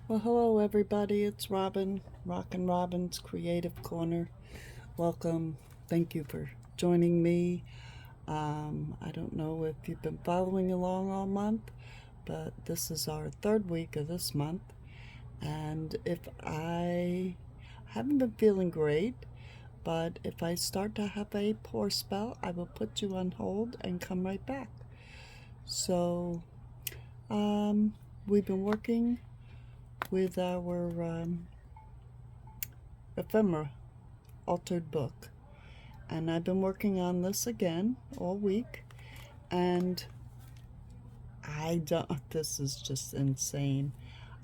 Well, hello everybody. It's Robin, Rockin' Robin's Creative Corner. Welcome. Thank you for joining me. I don't know if you've been following along all month, but this is our third week of this month. And if I haven't been feeling great, but if I start to have a poor spell, I will put you on hold and come right back. So, we've been working with our ephemera altered book, and I've been working on this again all week, and I don't this is just insane.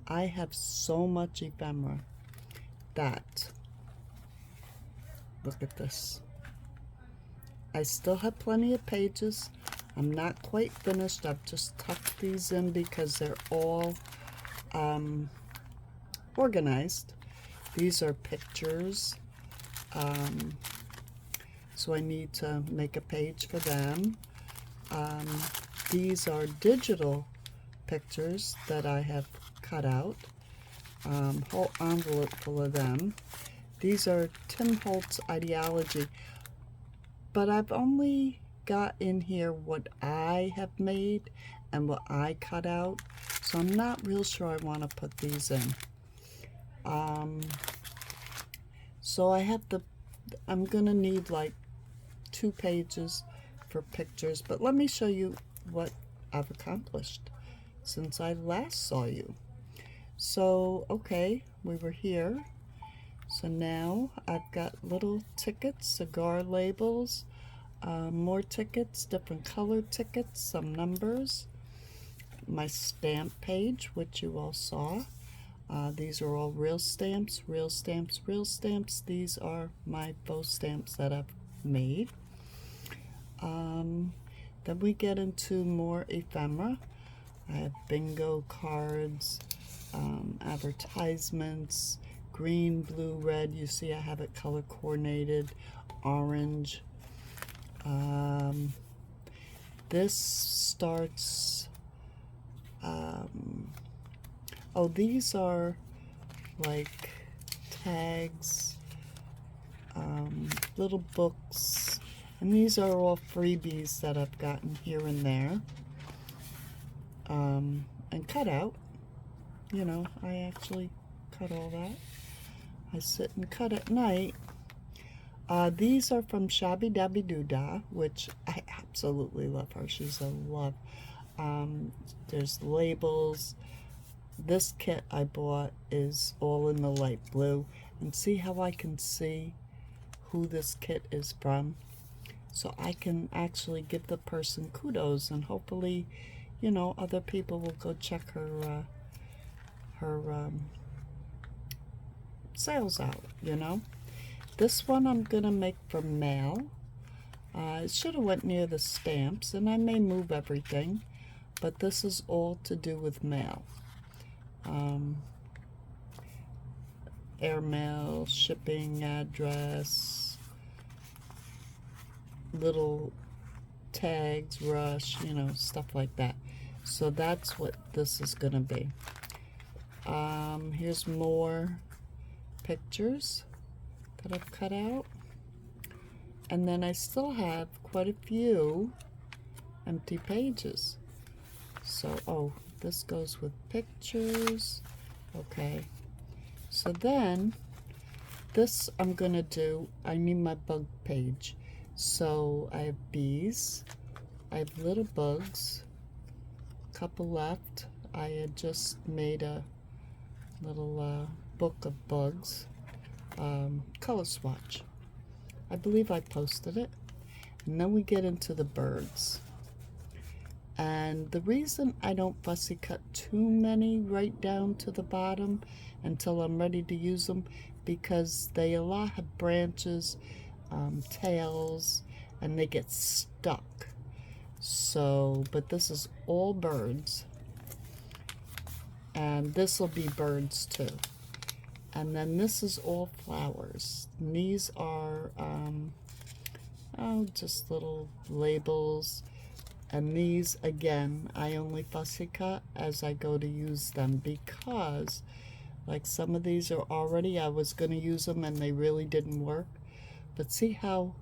I have so much ephemera that, look at this, I still have plenty of pages. I'm not quite finished. I've just tucked these in because they're all organized. These are pictures, so I need to make a page for them. These are digital pictures that I have cut out, whole envelope full of them. These are Tim Holtz Ideology, but I've only got in here what I have made and what I cut out, so I'm not real sure I want to put these in. So I'm gonna need like 2 pages for pictures, but let me show you what I've accomplished since I last saw you. So, okay, we were here. So now I've got little tickets, cigar labels, more tickets, different color tickets, some numbers, my stamp page, which you all saw. These are all real stamps, real stamps, real stamps. These are my faux stamps that I've made. Then we get into more ephemera. I have bingo cards, advertisements, green, blue, red. You see I have it color coordinated, orange. This starts, oh, these are like tags, little books, and these are all freebies that I've gotten here and there, and cut out. You know, I actually cut all that. I sit and cut at night. These are from Shabby Dabby Doodah, which I absolutely love her. She's a love. There's labels. This kit I bought is all in the light blue, and see how I can see who this kit is from, so I can actually give the person kudos, and hopefully, you know, other people will go check her sales out, you know. This one I'm gonna make for mail. It should have went near the stamps, and I may move everything, but this is all to do with mail. Airmail, shipping address, little tags, rush, you know, stuff like that. So that's what this is gonna be. Here's more pictures that I've cut out, and then I still have quite a few empty pages. So, oh, this goes with pictures. Okay, so then this I'm gonna do, I need my bug page. So I have bees, I have little bugs, a couple left. I had just made a little book of bugs, color swatch. I believe I posted it. And then we get into the birds. And the reason I don't fussy cut too many right down to the bottom until I'm ready to use them, because they a lot have branches, tails, and they get stuck. So, but this is all birds, and this will be birds too. And then this is all flowers. And these are just little labels. And these, again, I only fussy cut as I go to use them, because Like some of these are already, I was going to use them and they really didn't work. But see how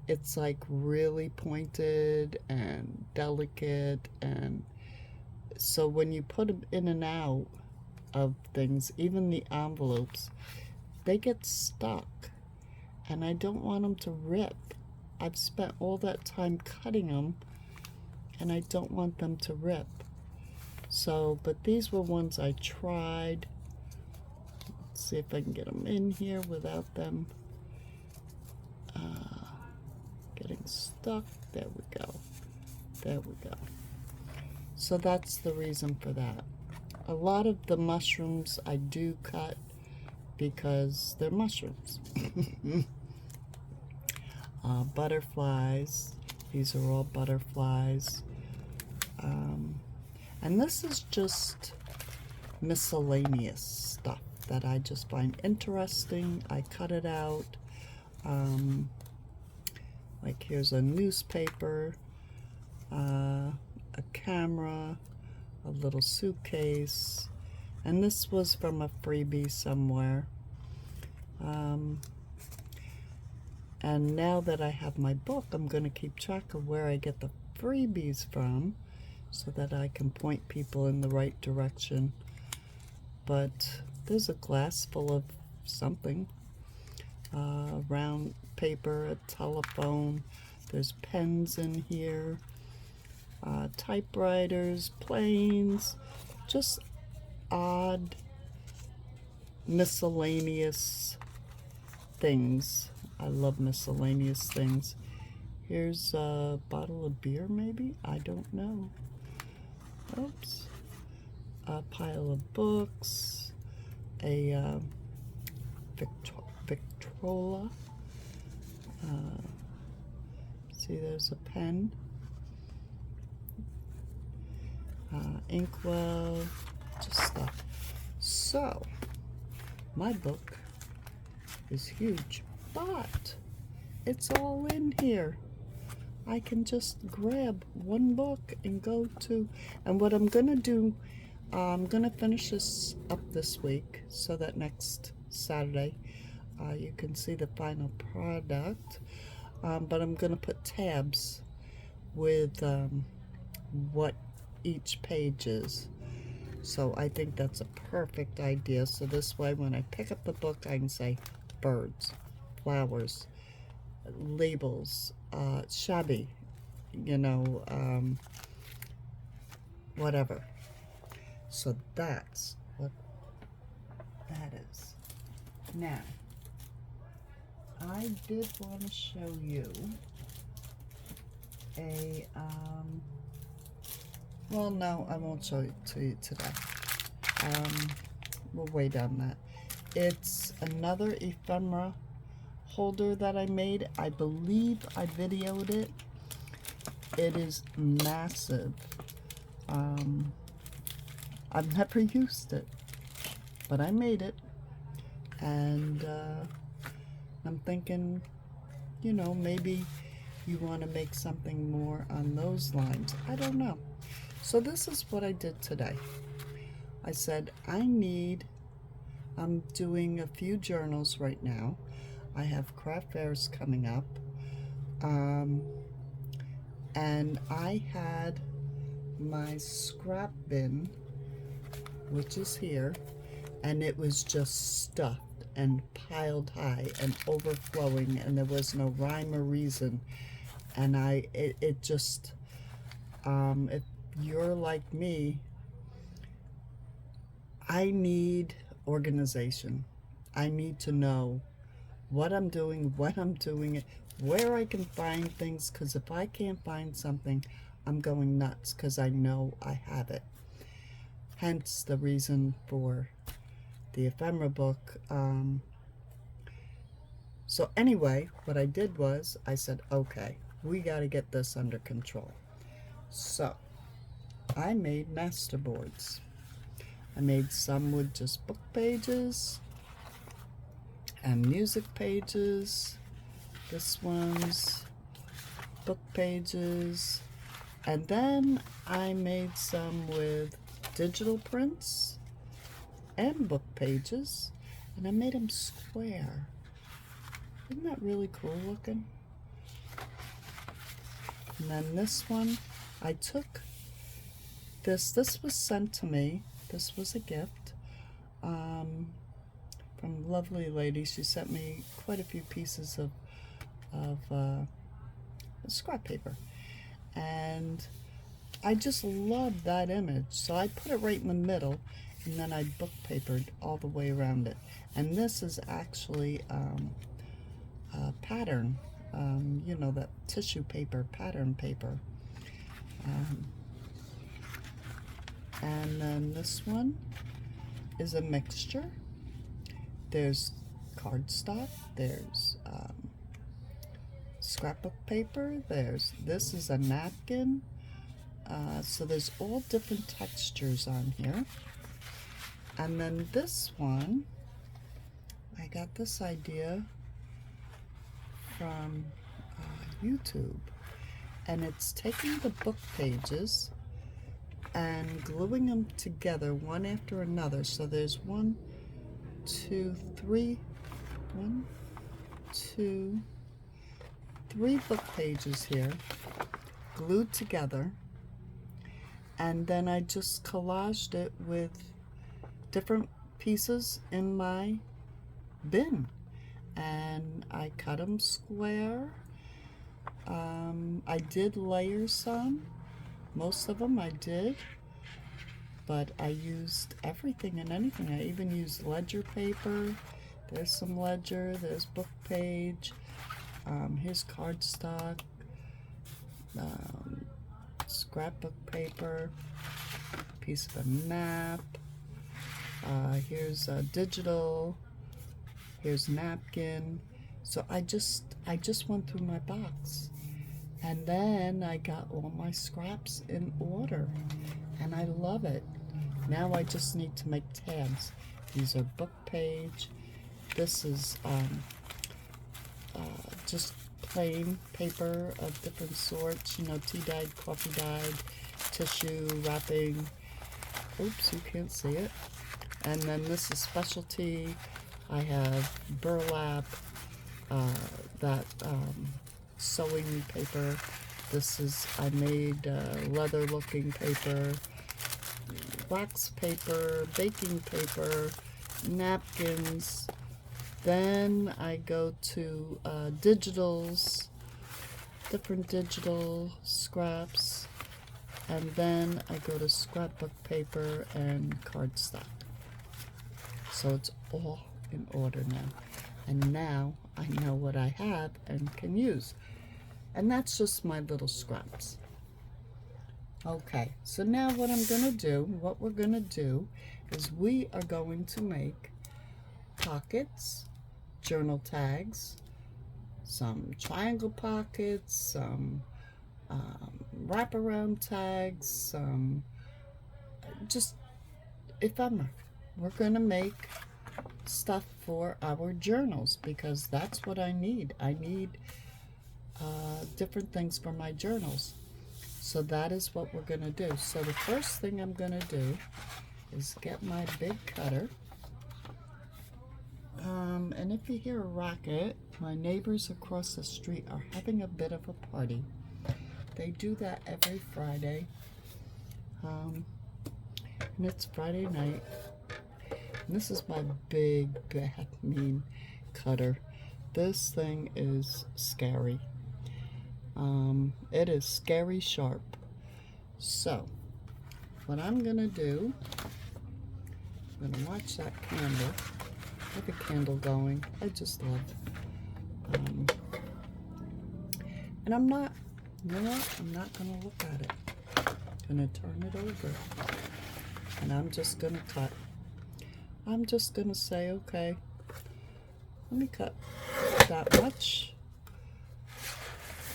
it's like really pointed and delicate, and so when you put them in and out of things, even the envelopes, they get stuck, and I don't want them to rip. I've spent all that time cutting them, and I don't want them to rip. So, but these were ones I tried. Let's see if I can get them in here without them getting stuck. There we go. There we go. So that's the reason for that. A lot of the mushrooms I do cut because they're mushrooms. Butterflies. These are all butterflies. And this is just miscellaneous stuff that I just find interesting. I cut it out. Like here's a newspaper, a camera, a little suitcase, and this was from a freebie somewhere. And now that I have my book, I'm going to keep track of where I get the freebies from so that I can point people in the right direction. But there's a glass full of something. Round paper, a telephone, there's pens in here, typewriters, planes, just odd miscellaneous things. I love miscellaneous things. Here's a bottle of beer, maybe? I don't know. Oops. A pile of books, a Victrola. See, there's a pen, inkwell, just stuff. So, my book is huge, but it's all in here. I can just grab one book and go to, and what I'm gonna do, I'm gonna finish this up this week so that next Saturday you can see the final product, but I'm gonna put tabs with what each page is. So I think that's a perfect idea. So this way when I pick up the book, I can say birds, flowers, labels, shabby, you know, whatever. So that's what that is. Now, I did want to show you a, well, no, I won't show it to you today. We'll wait on that. It's another ephemera holder that I made. I believe I videoed it. It is massive. I've never used it, but I made it, and I'm thinking, you know, maybe you want to make something more on those lines. I don't know. So this is what I did today. I said I'm doing a few journals right now. I have craft fairs coming up, and I had my scrap bin, which is here, and it was just stuffed and piled high and overflowing, and there was no rhyme or reason. And it just, if you're like me, I need organization. I need to know what I'm doing, when I'm doing it, where I can find things, because if I can't find something, I'm going nuts because I know I have it. Hence the reason for the ephemera book. So anyway, what I did was I said, okay, we got to get this under control. So I made master boards. I made some with just book pages and music pages. This one's book pages. And then I made some with digital prints and book pages, and I made them square. Isn't that really cool looking? And then this one, I took this was sent to me. This was a gift from a lovely lady. She sent me quite a few pieces of scrap paper, and I just loved that image, so I put it right in the middle, and then I book papered all the way around it. And this is actually a pattern, you know, that tissue paper, pattern paper. And then this one is a mixture. There's cardstock, there's scrapbook paper, this is a napkin. So there's all different textures on here. And then this one, I got this idea from YouTube, and it's taking the book pages and gluing them together one after another. So there's 1, 2, 3, 1, 2, 3 book pages here glued together, and then I just collaged it with different pieces in my bin, and I cut them square. I did layer some. Most of them I did, but I used everything and anything. I even used ledger paper. There's some ledger, there's book page, here's cardstock, scrapbook paper, piece of a map, here's digital, here's napkin. So I just went through my box, and then I got all my scraps in order, and I love it. Now I just need to make tabs. These are book page. This is just plain paper of different sorts, you know, tea dyed, coffee dyed, tissue, wrapping. Oops, you can't see it. And then this is specialty. I have burlap, that sewing paper. This is, I made leather looking paper, wax paper, baking paper, napkins. Then I go to digitals, different digital scraps, and then I go to scrapbook paper and cardstock. So it's all in order now. And now I know what I have and can use. And that's just my little scraps. Okay, so now what we're gonna do is we are going to make pockets, journal tags, some triangle pockets, some wraparound tags, some just ephemera. We're gonna make stuff for our journals, because that's what I need. I need different things for my journals. So that is what we're gonna do. So the first thing I'm gonna do is get my big cutter. And if you hear a racket, my neighbors across the street are having a bit of a party. They do that every Friday. And it's Friday night. And this is my big, bad, mean cutter. This thing is scary. It is scary sharp. So, what I'm gonna do, I'm gonna watch that candle. I have a candle going. I just love it. And I'm not, you know what? I'm not gonna look at it. I'm gonna turn it over. And I'm just gonna cut. I'm just gonna say, okay, let me cut that much.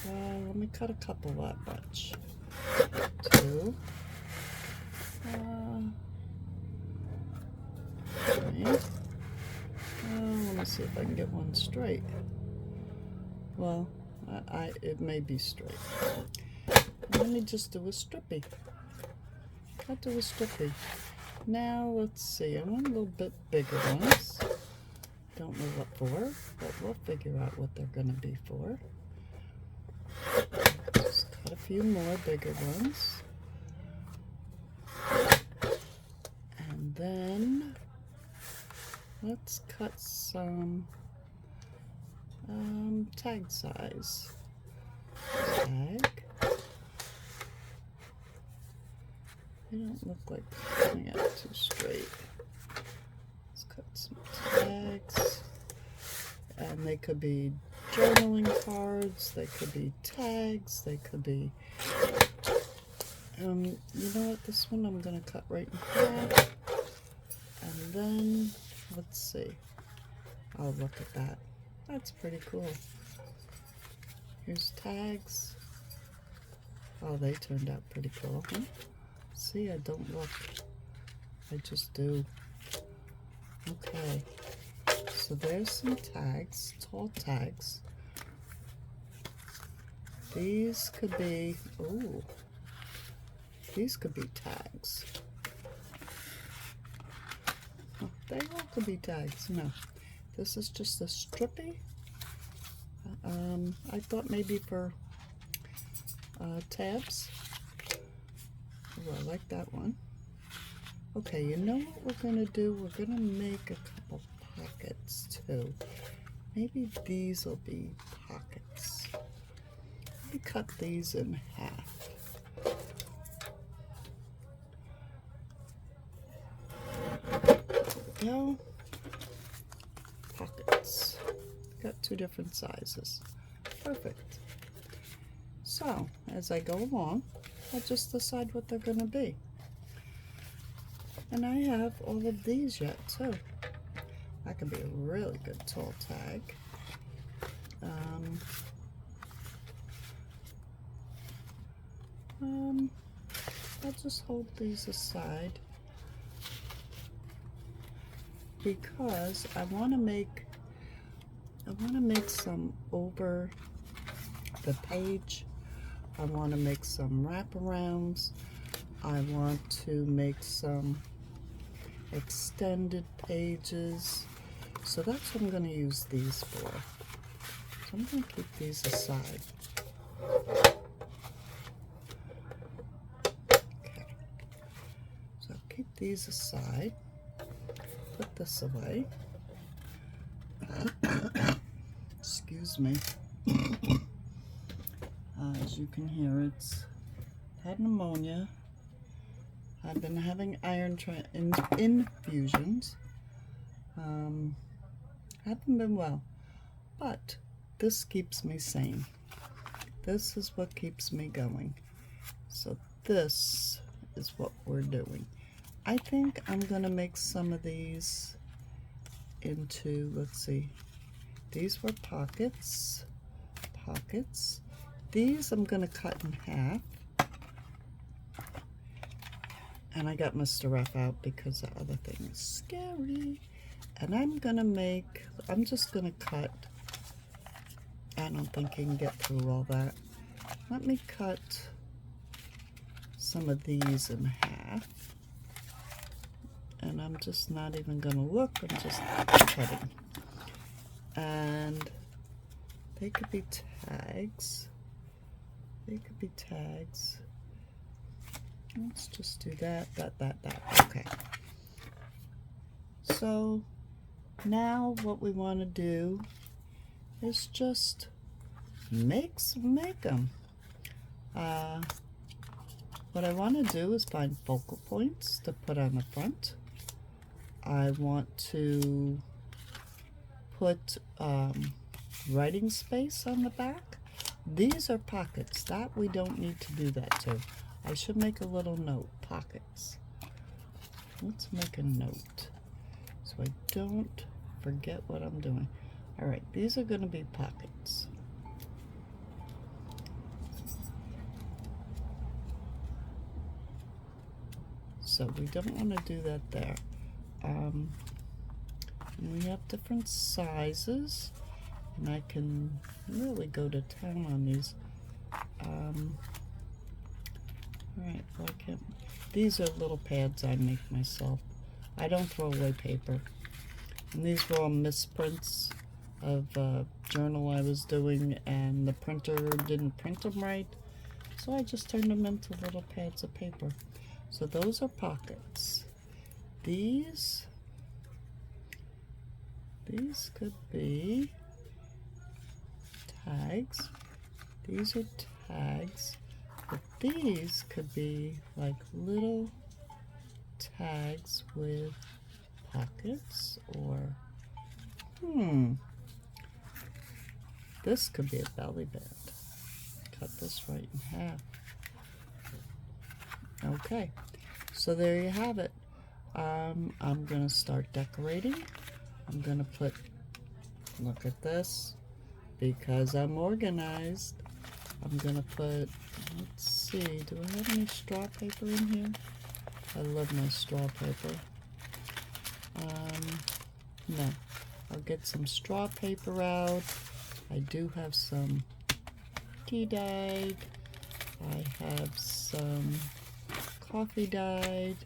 Let me cut a couple that much. 2. 3. Let me see if I can get one straight. Well, it may be straight. Let me just do a strippy. I'll do a strippy. Now let's see, I want a little bit bigger ones. Don't know what for, but we'll figure out what they're going to be for. Just cut a few more bigger ones. And then let's cut some tag size. Tag. They don't look like they're coming out too straight. Let's cut some tags. And they could be journaling cards, they could be tags, they could be, you know what, this one I'm going to cut right in half. And then, let's see. Oh, look at that. That's pretty cool. Here's tags. Oh, they turned out pretty cool, huh? See, I don't look. I just do. Okay. So there's some tags, tall tags. These could be, ooh, these could be tags. Oh, they all could be tags. No, this is just a strippy. I thought maybe for tabs. Oh, I like that one. Okay, you know what we're going to do? We're going to make a couple pockets too. Maybe these will be pockets. Let me cut these in half. There we go. Pockets. Got two different sizes. Perfect. So, as I go along, I'll just decide what they're going to be. And I have all of these yet too. That could be a really good tall tag. I'll just hold these aside because I want to make some over the page. I want to make some wraparounds. I want to make some extended pages. So that's what I'm going to use these for. So I'm going to keep these aside. Okay. So I'll keep these aside. Put this away. Excuse me. As you can hear, it's had pneumonia. I've been having iron infusions. Haven't been well, but this keeps me sane. This is what keeps me going. So this is what we're doing. I think I'm gonna make some of these into, let's see, these were pockets. These I'm gonna cut in half. And I got Mr. F out because the other thing is scary. And I'm just gonna cut. I don't think you can get through all that. Let me cut some of these in half. And I'm just not even gonna look, I'm just cutting. And they could be tags. Let's just do that. Okay. So now what we want to do is just make them. What I want to do is find focal points to put on the front. I want to put writing space on the back. These are pockets. That we don't need to do that to. I should make a little note. Pockets. Let's make a note so I don't forget what I'm doing. Alright, these are going to be pockets. So we don't want to do that there. We have different sizes, and I can really go to town on these. Alright, well, I can't. These are little pads I make myself. I don't throw away paper. And these were all misprints of a journal I was doing, and the printer didn't print them right. So I just turned them into little pads of paper. So those are pockets. These could be tags. These are tags. But these could be like little tags with pockets, or this could be a belly band. Cut this right in half. Okay, so there you have it. I'm gonna start decorating. I'm gonna put, look at this, because I'm organized. I'm gonna put, let's see, do I have any straw paper in here? I love my straw paper. No, I'll get some straw paper out. I do have some tea dyed. I have some coffee dyed.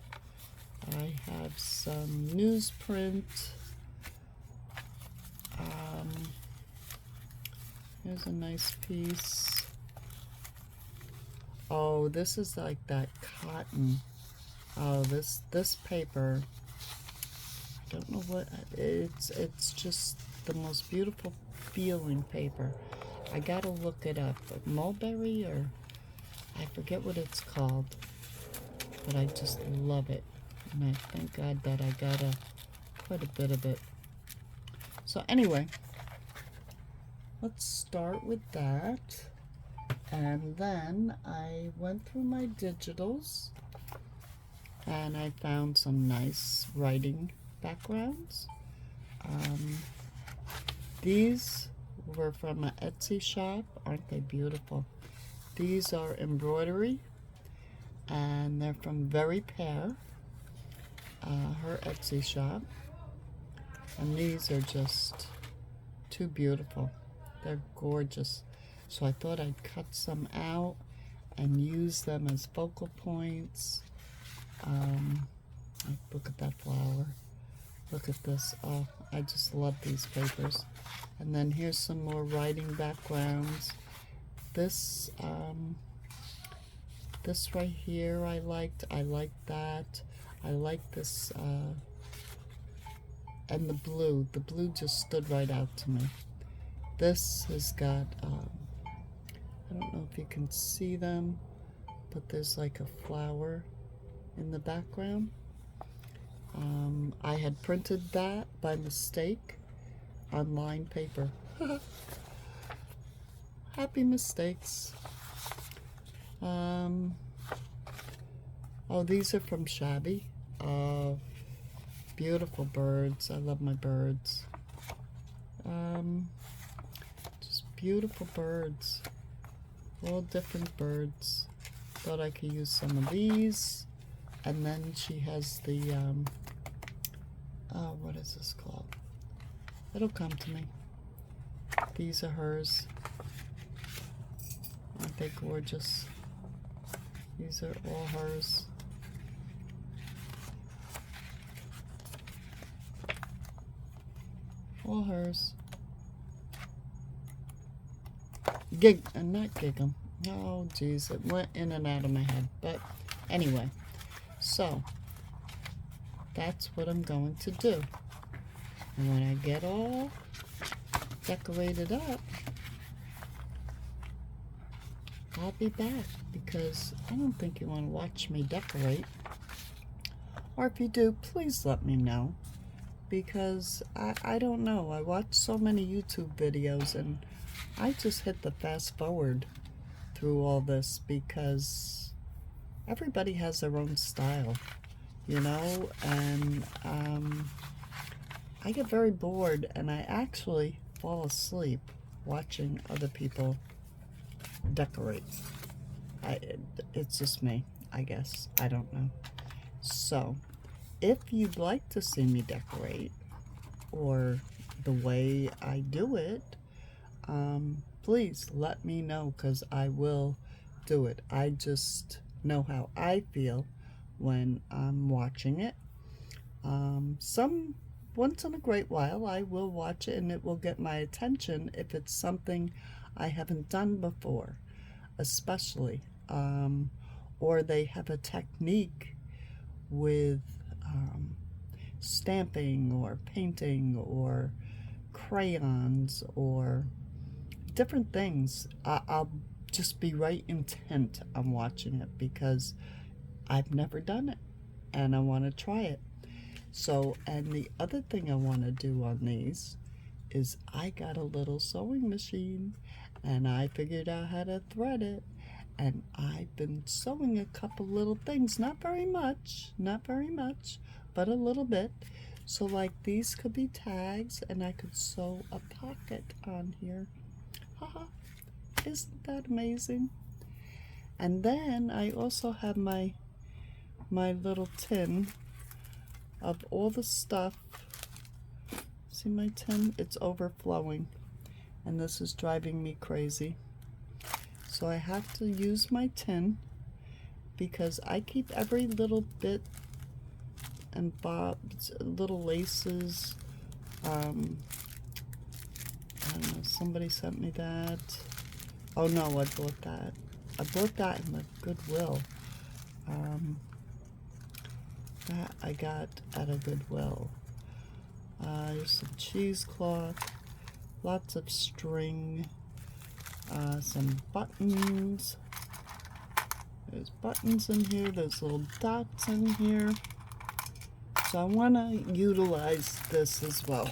I have some newsprint. Here's a nice piece. Oh, this is like that cotton. Oh, this paper, I don't know what, it's just the most beautiful feeling paper. I gotta look it up. Mulberry, or I forget what it's called, but I just love it. And I thank God that I got quite a bit of it. So anyway, let's start with that. And then I went through my digitals and I found some nice writing backgrounds. These were from an Etsy shop. Aren't they beautiful? These are embroidery, and they're from Very Pear, her Etsy shop. And these are just too beautiful. They're gorgeous. So I thought I'd cut some out and use them as focal points. Look at that flower. Look at this. Oh, I just love these papers. And then here's some more writing backgrounds. This this right here I liked. I liked that. I like this, and the blue. The blue just stood right out to me. This has got, I don't know if you can see them, but there's like a flower in the background. I had printed that by mistake on lined paper. Happy mistakes. Oh, these are from Shabby. Beautiful birds. I love my birds. Just beautiful birds. All different birds. Thought I could use some of these. And then she has the, what is this called? It'll come to me. These are hers. Aren't they gorgeous? These are all hers. All hers. Not gig 'em. Oh, geez, it went in and out of my head. But anyway, so that's what I'm going to do. And when I get all decorated up, I'll be back, because I don't think you want to watch me decorate. Or if you do, please let me know, because I don't know. I watch so many YouTube videos and I just hit the fast forward through all this, because everybody has their own style, you know, and I get very bored and I actually fall asleep watching other people decorate. It's just me, I guess. I don't know. So if you'd like to see me decorate, or the way I do it, please let me know, because I will do it. I just know how I feel when I'm watching it. Once in a great while I will watch it and it will get my attention if it's something I haven't done before, especially. Or they have a technique with stamping or painting or crayons or different things. I'll just be right intent on watching it because I've never done it and I want to try it. So, and the other thing I want to do on these is I got a little sewing machine and I figured out how to thread it, and I've been sewing a couple little things, not very much, but a little bit. So like these could be tags and I could sew a pocket on here. Haha, isn't that amazing? And then I also have my little tin of all the stuff. See my tin? It's overflowing and this is driving me crazy. So I have to use my tin because I keep every little bit and bobs, little laces. I don't know, somebody sent me that. Oh no, I bought that. I bought that in the Goodwill. That I got at a Goodwill. There's some cheesecloth, lots of string, some buttons. There's buttons in here, there's little dots in here. So I want to utilize this as well.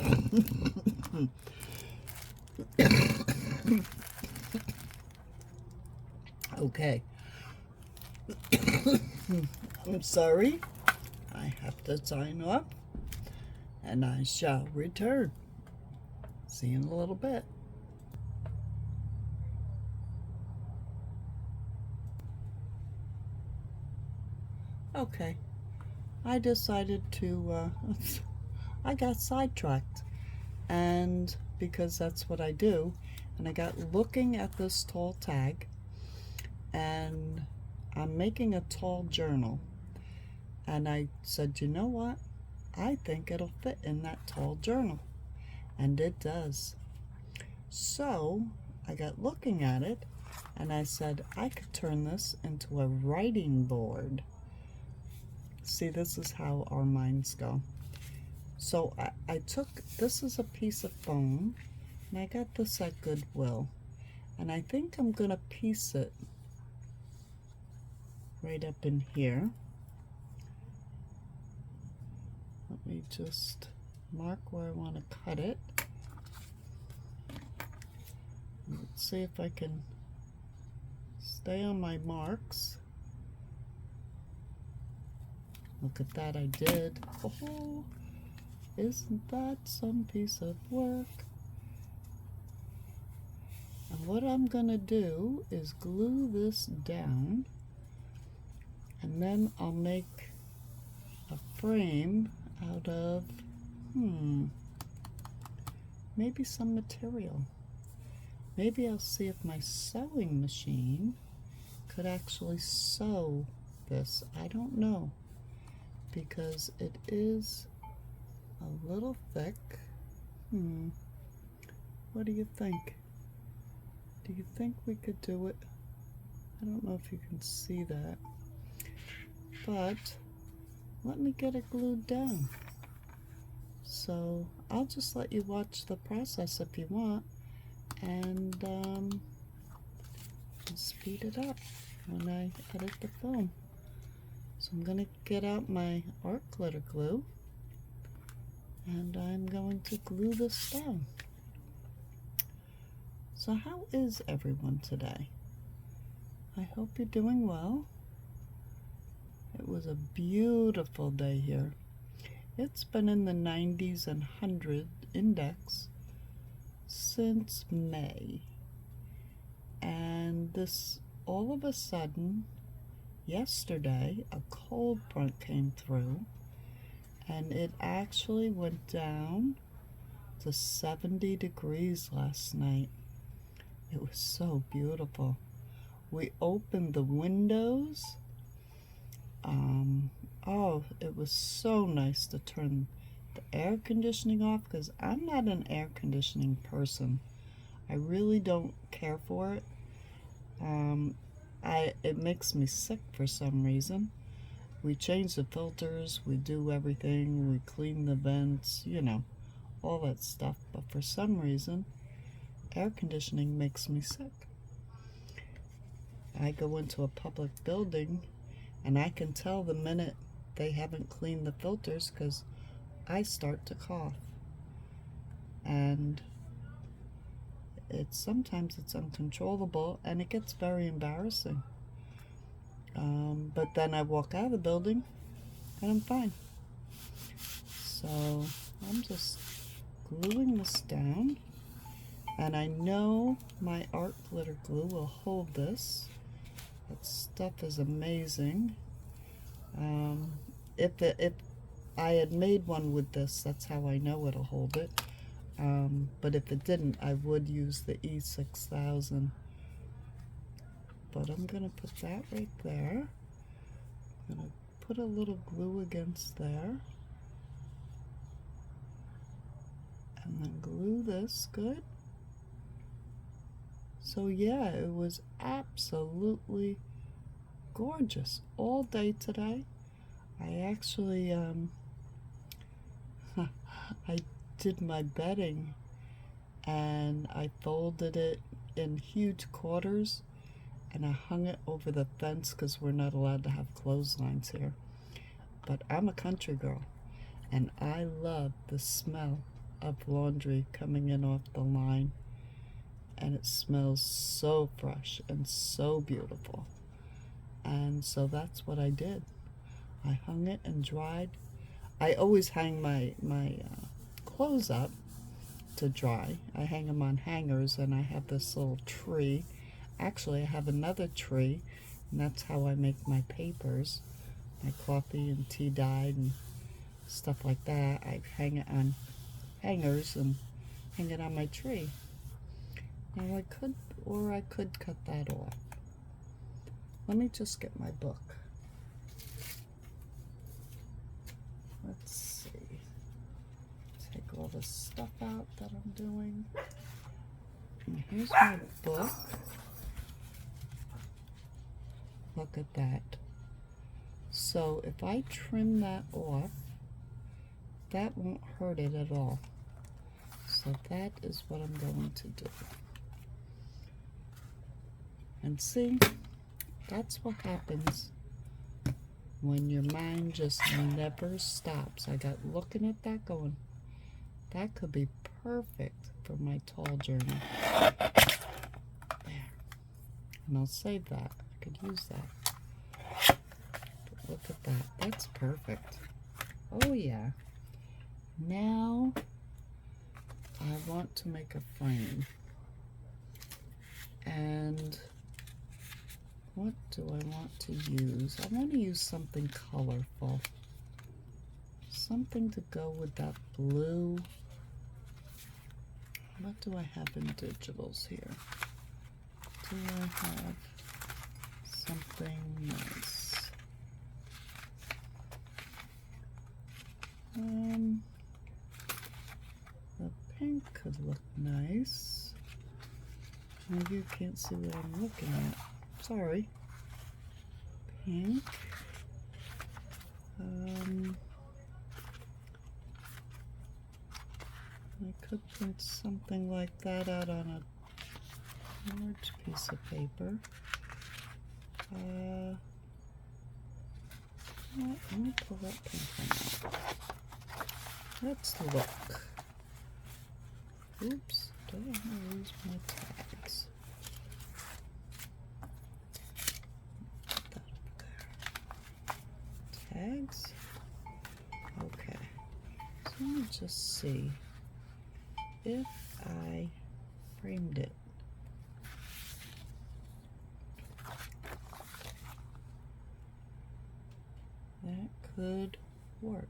Okay. I'm sorry. I have to sign off and I shall return. See you in a little bit. Okay, I decided to, I got sidetracked, and because that's what I do, and I got looking at this tall tag, and I'm making a tall journal, and I said, you know what, I think it'll fit in that tall journal, and it does. So I got looking at it, and I said I could turn this into a writing board. See, this is how our minds go. So I took, this is a piece of foam, and I got this at Goodwill, and I think I'm gonna piece it right up in here. Let me just mark where I want to cut it. Let's see if I can stay on my marks. Look at that, I did. Oh, isn't that some piece of work? And what I'm gonna do is glue this down, and then I'll make a frame out of, maybe some material. Maybe I'll see if my sewing machine could actually sew this. I don't know, because it is a little thick. What do you think? Do you think we could do it? I don't know if you can see that, but let me get it glued down. So I'll just let you watch the process if you want, and speed it up when I edit the film. So I'm going to get out my art glitter glue, and I'm going to glue this down. So how is everyone today? I hope you're doing well. It was a beautiful day here. It's been in the 90s and 100 index since May. And this, all of a sudden, yesterday, a cold front came through, and it actually went down to 70 degrees last night. It was so beautiful. We opened the windows, Oh, it was so nice to turn the air conditioning off because I'm not an air conditioning person. I really don't care for it. It makes me sick for some reason. We change the filters, we do everything, we clean the vents, you know, all that stuff. But for some reason, air conditioning makes me sick. I go into a public building and I can tell the minute they haven't cleaned the filters because I start to cough. And sometimes it's uncontrollable and it gets very embarrassing. But then I walk out of the building and I'm fine. So I'm just gluing this down, and I know my art glitter glue will hold this. That stuff is amazing. If I had made one with this, that's how I know it'll hold it. But if it didn't, I would use the E6000. But I'm going to put that right there. I'm going to put a little glue against there. And then glue this good. So yeah, it was absolutely gorgeous all day today. I actually, I did my bedding and I folded it in huge quarters and I hung it over the fence because we're not allowed to have clotheslines here. But I'm a country girl and I love the smell of laundry coming in off the line, and it smells so fresh and so beautiful. And so that's what I did. I hung it and dried. I always hang my clothes up to dry. I hang them on hangers, and I have this little tree. Actually, I have another tree, and that's how I make my papers, my coffee and tea dyed and stuff like that. I hang it on hangers and hang it on my tree. Now I could cut that off. Let me just get my book. Let's see. Take all the stuff out that I'm doing. And here's my book. Look at that. So if I trim that off, that won't hurt it at all. So that is what I'm going to do. And see, that's what happens when your mind just never stops. I got looking at that going, that could be perfect for my tall journey. There. And I'll save that. I could use that. But look at that. That's perfect. Oh yeah. Now I want to make a frame. And what do I want to use? I want to use something colorful. Something to go with that blue. What do I have in digitals here? Do I have something nice? The pink could look nice. Maybe you can't see what I'm looking at. Sorry. Pink. I could print something like that out on a large piece of paper. Let me pull that pink one out. Let's look. Oops, don't want to lose my tags. Put that up there. Tags? Okay. So let me just see if I framed it. That could work.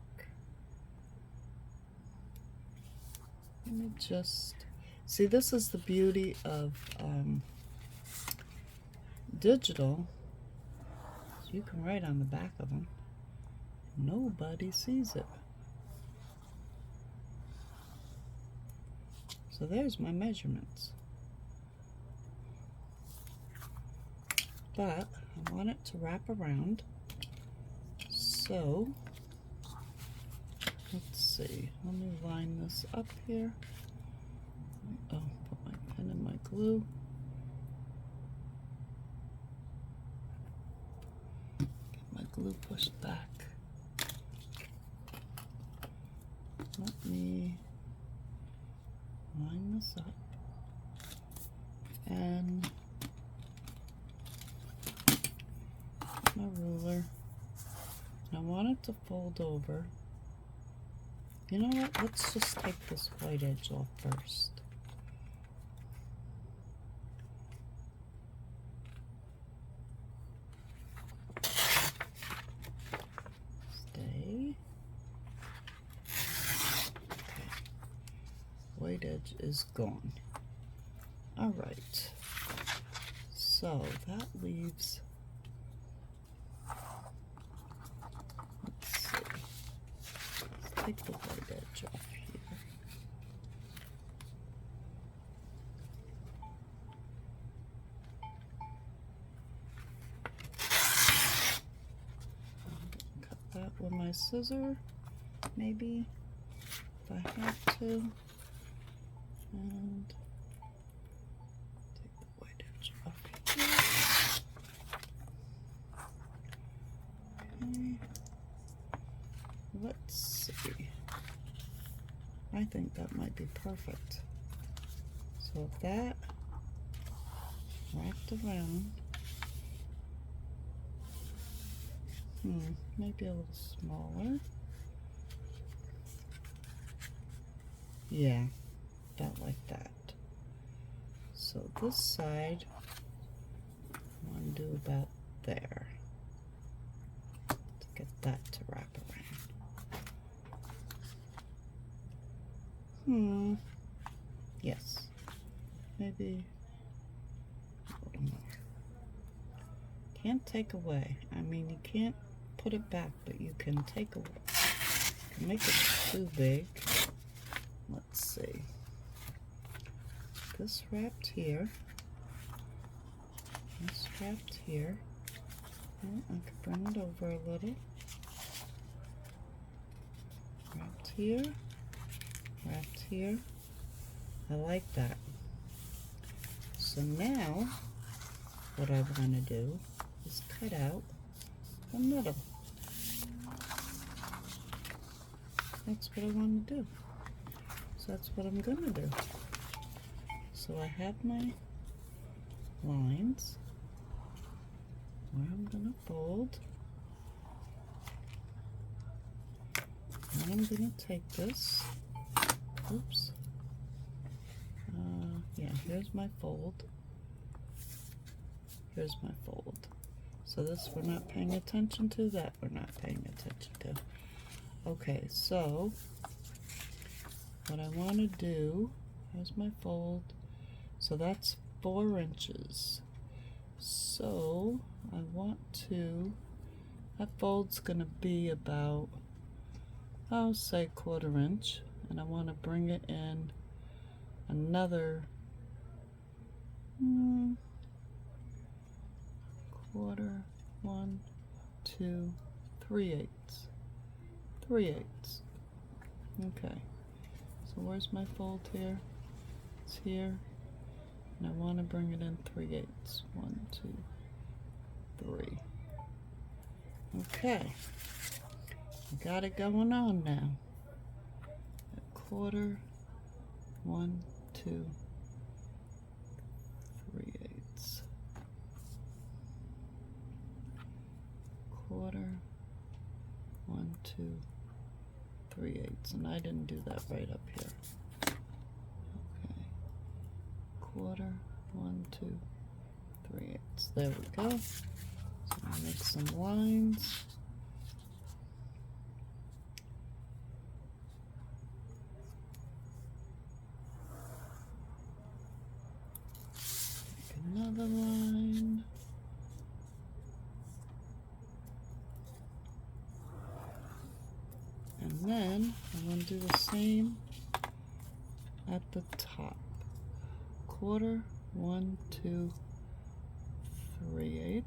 Let me just see, this is the beauty of digital. So you can write on the back of them. nobody sees it. So there's my measurements. But I want it to wrap around. So let's see. Let me line this up here. Oh, put my pen in my glue. Get my glue pushed back. Let me line this up and my ruler. I want it to fold over. You know what? Let's just take this white edge off first. Stay. Okay. White edge is gone. All right. So that leaves, let's see. Let's take the white edge off here. Cut that with my scissor, maybe, if I have to. And take the white edge off here. Okay. Let's see. I think that might be perfect. So if that wrapped around, maybe a little smaller. Yeah, about like that. So this side, I want to do about there to get that to wrap around. Yes, maybe a little more. Can't take away. I mean, you can't put it back, but you can take away. You can make it too big. Let's see. This wrapped here. This wrapped here. Oh, I could bring it over a little. Wrapped here. Wrapped here. I like that. So now, what I want to do is cut out the middle. That's what I want to do. So that's what I'm going to do. So I have my lines where I'm going to fold. And I'm going to take this. Oops. Yeah, here's my fold. Here's my fold. So this we're not paying attention to, that we're not paying attention to. Okay, so what I want to do, here's my fold. So that's 4 inches. So I want to, that fold's going to be about, I'll say 1/4 inch. And I want to bring it in another 1/4, 1, 2, 3/8. 3/8. Okay. So where's my fold here? It's here. And I want to bring it in 3/8. 1, 2, 3. Okay. I got it going on now. 1/4, 1, 2, 3/8. 1/4, 1, 2, 3/8. And I didn't do that right up here. Okay. 1/4, 1, 2, 3/8. There we go. So I'll make some lines. Another line. the same at the top. 1/4, 1, 2, 3/8.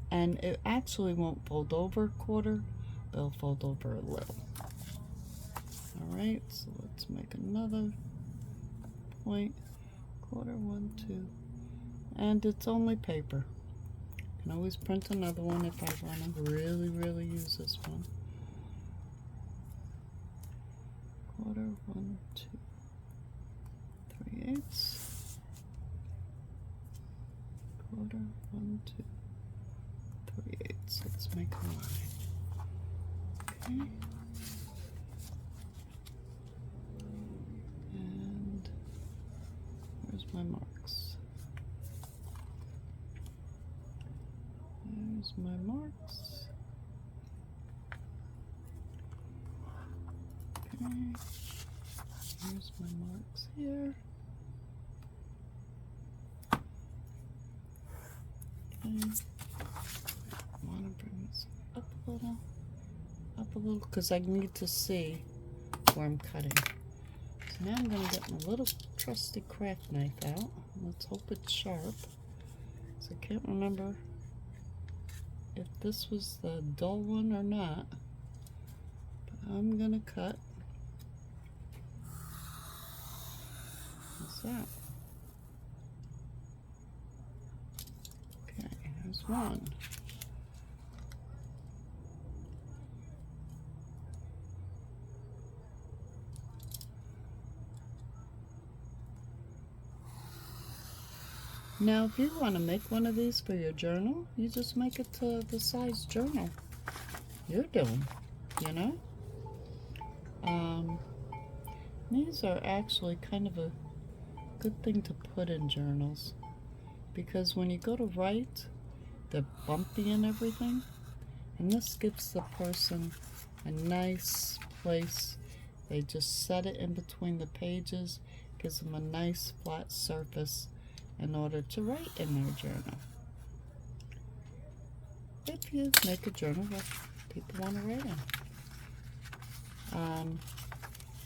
And it actually won't fold over 1/4, but it'll fold over a little. Alright, so let's make another point. 1/4, 1, 2. And it's only paper. Can always print another one if I want to really use this one. 1/4, 1, 2, 3/8. 1/4, 1, 2, 3/8. Let's make a line. Okay. And where's my marks? There's my marks. Okay. Here's my marks here. Okay. I want to bring this up a little, because I need to see where I'm cutting. So now I'm going to get my little trusty craft knife out. Let's hope it's sharp. So I can't remember if this was the dull one or not. But I'm going to cut. What's that? Okay, there's one. Now, if you want to make one of these for your journal, you just make it to the size journal you're doing, you know? These are actually kind of a good thing to put in journals, because when you go to write, they're bumpy and everything, and this gives the person a nice place. They just set it in between the pages, gives them a nice flat surface in order to write in their journal. If you make a journal that people want to write in.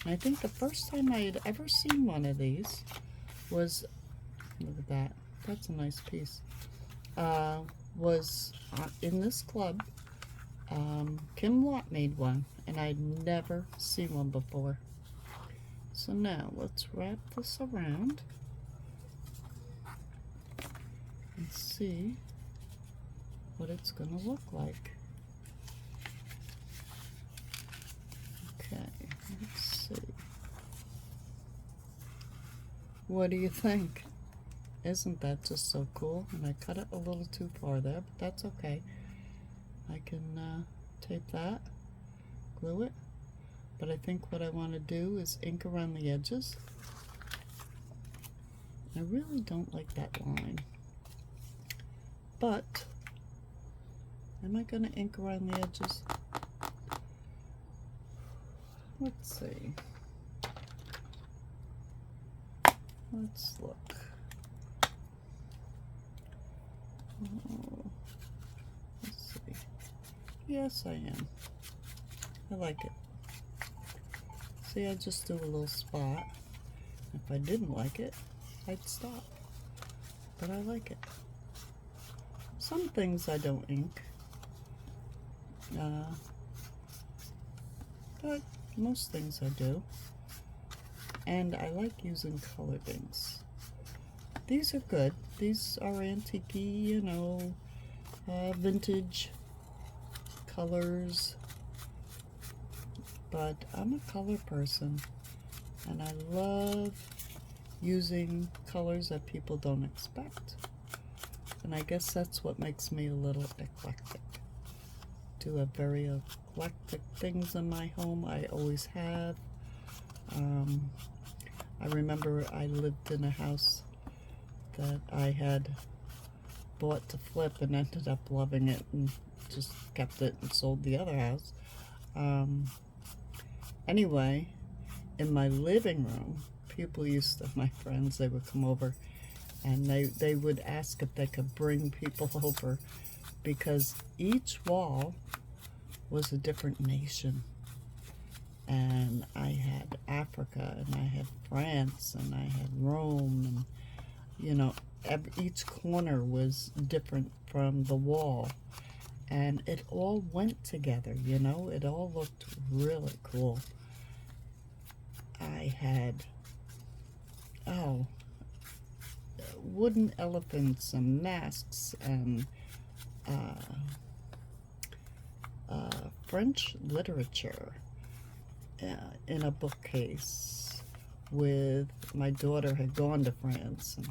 I think the first time I had ever seen one of these was, look at that, that's a nice piece, was in this club. Kim Watt made one, and I'd never seen one before. So now let's wrap this around and see what it's going to look like. Okay, let's see. What do you think? Isn't that just so cool? And I cut it a little too far there, but that's okay. I can tape that, glue it, but I think what I want to do is ink around the edges. I really don't like that line, but am I going to ink around the edges? Let's see. Let's look. Oh, let's see. Yes, I am. I like it. See, I just do a little spot. If I didn't like it, I'd stop. But I like it. Some things I don't ink. But most things I do. And I like using colored inks. These are good. These are antique-y, you know, vintage colors. But I'm a color person, and I love using colors that people don't expect. And I guess that's what makes me a little eclectic. Do have very eclectic things in my home. I always have. I remember I lived in a house that I had bought to flip and ended up loving it and just kept it and sold the other house. Anyway, in my living room, people used to, my friends, they would come over and they would ask if they could bring people over, because each wall was a different nation. And I had Africa, and I had France, and I had Rome, and, you know, each corner was different from the wall. And it all went together, you know? It all looked really cool. I had, wooden elephants and masks and French literature in a bookcase. With my daughter had gone to France and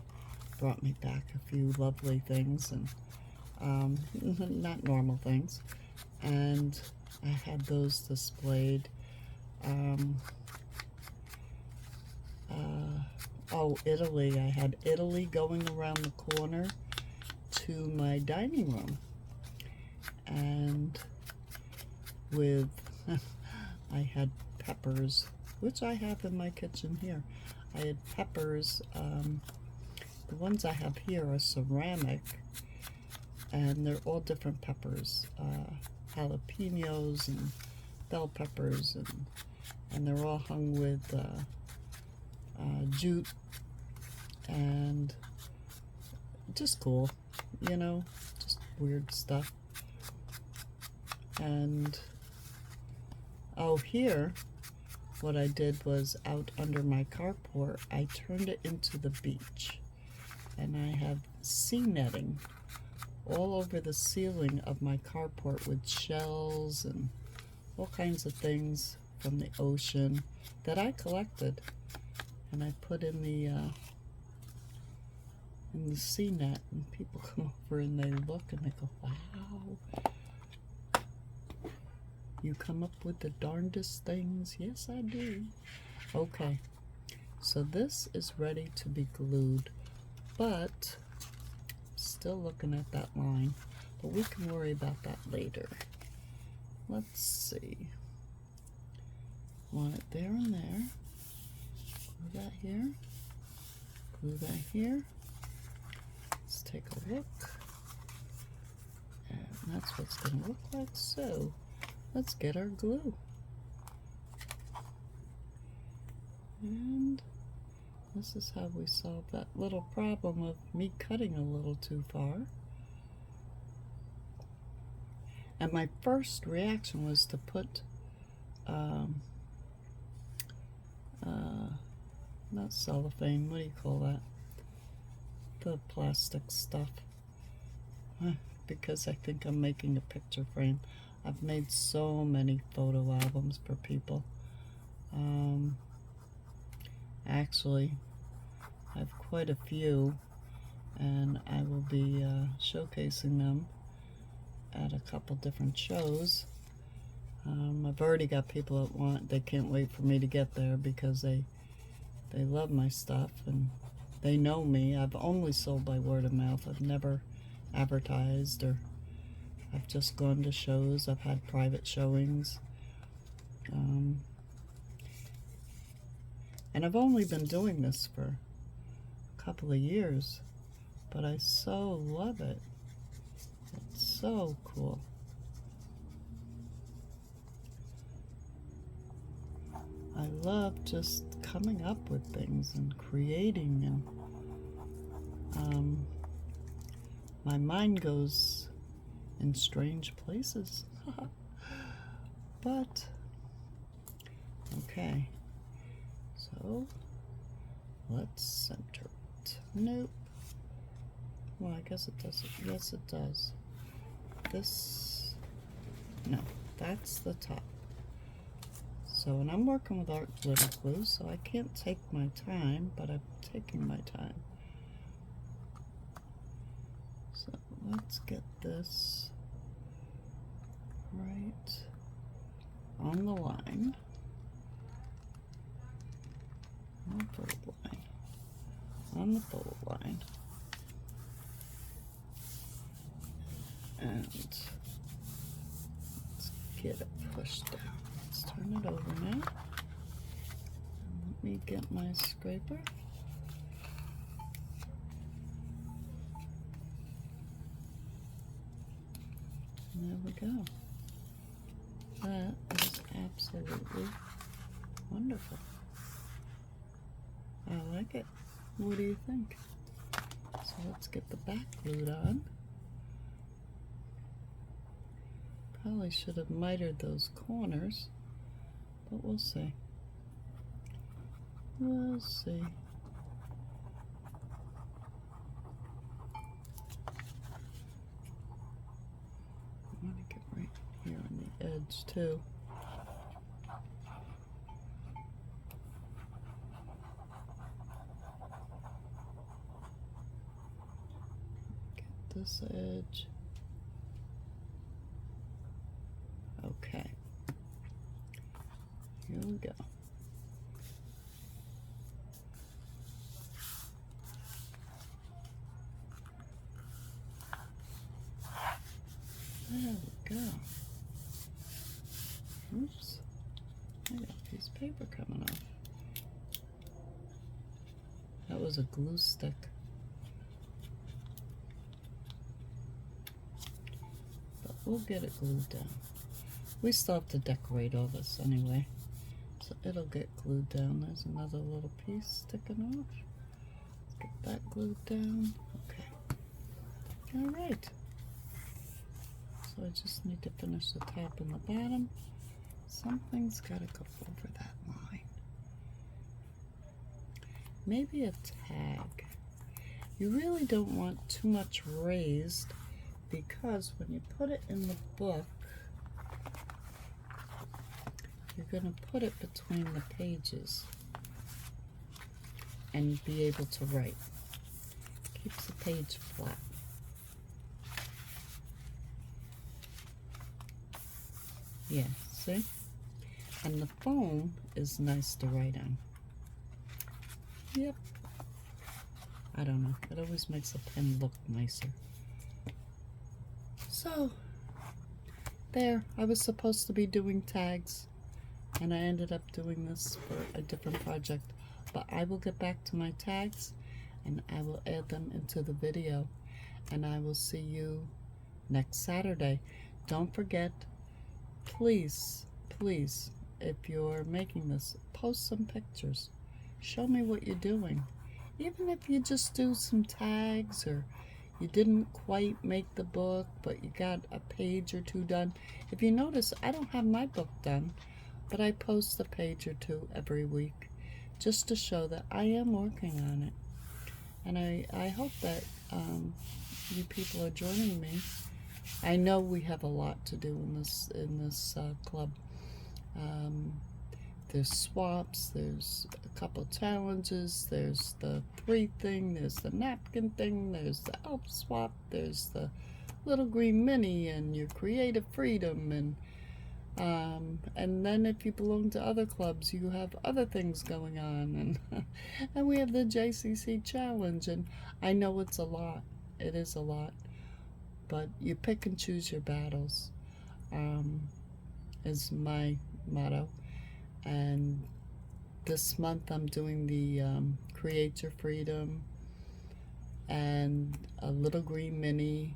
brought me back a few lovely things, and not normal things, and I had those displayed. Italy. I had Italy going around the corner to my dining room, and with I had peppers, which I have in my kitchen here. I had peppers. The ones I have here are ceramic, and they're all different peppers, jalapenos and bell peppers, and they're all hung with jute, and just cool, you know, just weird stuff. And here, what I did was, out under my carport, I turned it into the beach, and I have sea netting all over the ceiling of my carport with shells and all kinds of things from the ocean that I collected, and I put in the sea net, and people come over and they look and they go, wow, you come up with the darndest things. Yes, I do. Okay, so this is ready to be glued, but still looking at that line, but we can worry about that later. Let's see. Want it there and there. Glue that here. Glue that here. Let's take a look. And that's what's going to look like. So let's get our glue. And this is how we solve that little problem of me cutting a little too far. And my first reaction was to put, not cellophane, what do you call that? The plastic stuff. Because I think I'm making a picture frame. I've made so many photo albums for people. Actually, I have quite a few, and I will be showcasing them at a couple different shows. I've already got people that they can't wait for me to get there, because they love my stuff and they know me. I've only sold by word of mouth. I've never advertised, or I've just gone to shows. I've had private showings. And I've only been doing this for a couple of years, but I so love it. It's so cool. I love just coming up with things and creating, and my mind goes in strange places. But okay, so let's center it. Nope. Well, I guess it doesn't. Yes, it does. This, no, that's the top. So, and I'm working with art glitter glue, so I can't take my time, but I'm taking my time. So let's get this right on the line. On the fold line. On the fold line. And let's get it pushed down. Let's turn it over now. And let me get my scraper. And there we go. That is absolutely wonderful. I like it. What do you think? So let's get the back glued on. Probably should have mitered those corners, but we'll see. We'll see. I want to get right here on the edge too. Get this edge. Okay. Here we go. There we go. Oops. I got a piece of paper coming off. That was a glue stick. But we'll get it glued down. We still have to decorate all this anyway. So it'll get glued down. There's another little piece sticking off. Let's get that glued down. Okay. Alright. So I just need to finish the top and the bottom. Something's got to go over that line. Maybe a tag. You really don't want too much raised because when you put it in the book, you're going to put it between the pages and be able to write. Keeps the page flat. Yeah, see? And the foam is nice to write on. Yep. I don't know. It always makes a pen look nicer. So, there. I was supposed to be doing tags, and I ended up doing this for a different project. But I will get back to my tags, and I will add them into the video. And I will see you next Saturday. Don't forget, please, please, if you're making this, post some pictures. Show me what you're doing. Even if you just do some tags or you didn't quite make the book, but you got a page or two done. If you notice, I don't have my book done, but I post a page or two every week just to show that I am working on it. And I hope that you people are joining me. I know we have a lot to do in this club. There's swaps, there's a couple challenges, there's the 3 thing, there's the napkin thing, there's the elf swap, there's the little green mini and your creative freedom, and then if you belong to other clubs, you have other things going on, and we have the JCCC challenge, and I know it's a lot. It is a lot, but you pick and choose your battles, is my motto. And this month I'm doing the Create Your Freedom and a little green mini.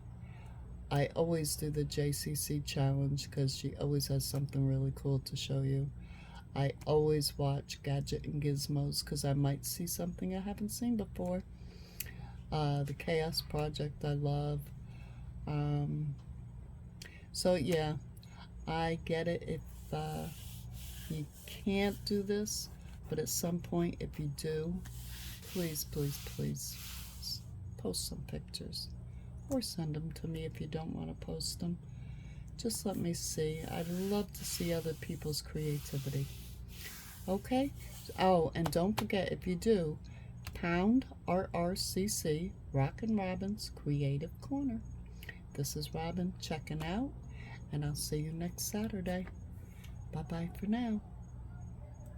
I always do the JCC challenge because she always has something really cool to show you. I always watch Gadget and Gizmos because I might see something I haven't seen before. The Chaos Project I love. So yeah, I get it if you can't do this, but at some point if you do, please, please, please post some pictures or send them to me if you don't want to post them. Just let me see. I'd love to see other people's creativity. Okay? Oh, and don't forget, if you do, pound RRCC, Rockin' Robin's Creative Corner. This is Robin checking out, and I'll see you next Saturday. Bye-bye for now.